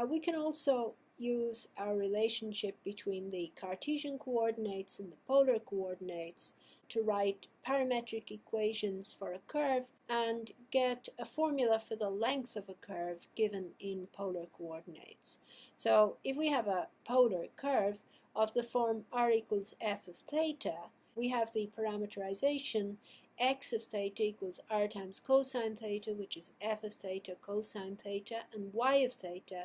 We can also use our relationship between the Cartesian coordinates and the polar coordinates to write parametric equations for a curve and get a formula for the length of a curve given in polar coordinates. So if we have a polar curve of the form r equals f of theta, we have the parameterization x of theta equals r times cosine theta, which is f of theta cosine theta, and y of theta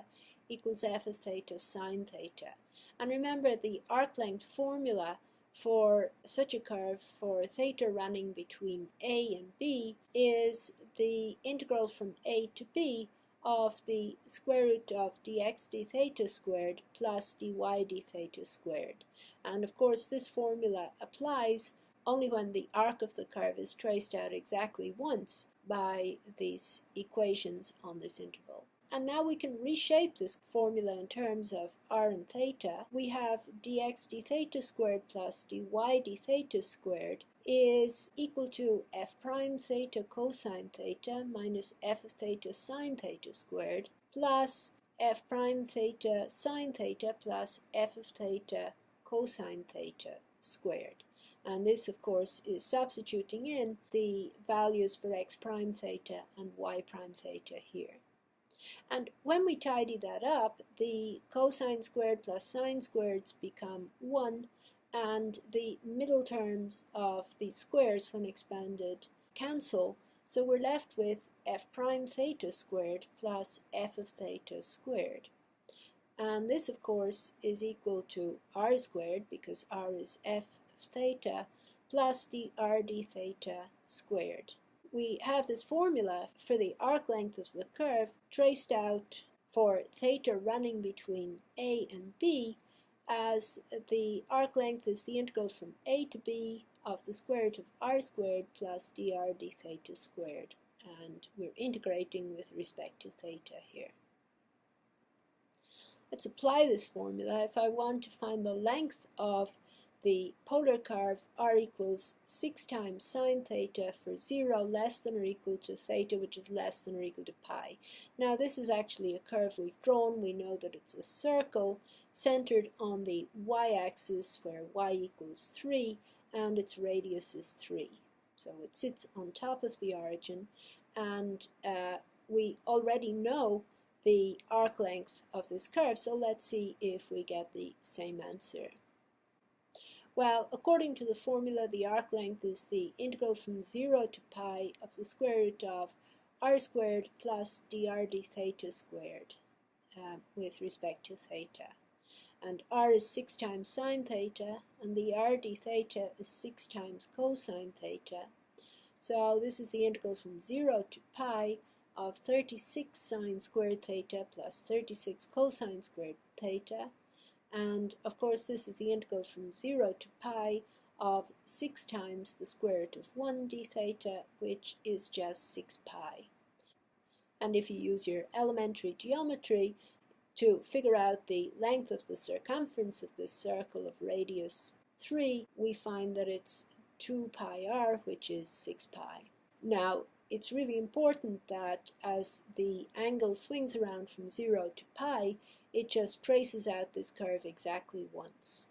equals f of theta sine theta. And remember, the arc length formula for such a curve for theta running between a and b is the integral from a to b of the square root of dx d theta squared plus dy d theta squared. And of course this formula applies only when the arc of the curve is traced out exactly once by these equations on this interval. And now we can reshape this formula in terms of r and theta. We have dx d theta squared plus dy d theta squared is equal to f prime theta cosine theta minus f of theta sine theta squared plus f prime theta sine theta plus f of theta cosine theta squared. And this, of course, is substituting in the values for x prime theta and y prime theta here. And when we tidy that up, the cosine squared plus sine squareds become 1, and the middle terms of the squares, when expanded, cancel. So we're left with f prime theta squared plus f of theta squared. And this, of course, is equal to r squared, because r is f of theta, plus dr d theta squared. We have this formula for the arc length of the curve traced out for theta running between a and b, as the arc length is the integral from a to b of the square root of r squared plus dr d theta squared. And we're integrating with respect to theta here. Let's apply this formula. If I want to find the length of the polar curve r equals 6 times sine theta for 0 less than or equal to theta, which is less than or equal to pi. Now this is actually a curve we've drawn. We know that it's a circle centered on the y-axis where y equals 3 and its radius is 3. So it sits on top of the origin, and we already know the arc length of this curve, so let's see if we get the same answer. Well, according to the formula, the arc length is the integral from 0 to pi of the square root of r squared plus dr d theta squared with respect to theta. And r is 6 times sine theta, and the r d theta is 6 times cosine theta. So this is the integral from 0 to pi of 36 sine squared theta plus 36 cosine squared theta. And of course this is the integral from 0 to pi of 6 times the square root of 1 d theta, which is just 6 pi. And if you use your elementary geometry to figure out the length of the circumference of this circle of radius 3, we find that it's 2 pi r, which is 6 pi. Now, it's really important that as the angle swings around from 0 to pi, it just traces out this curve exactly once.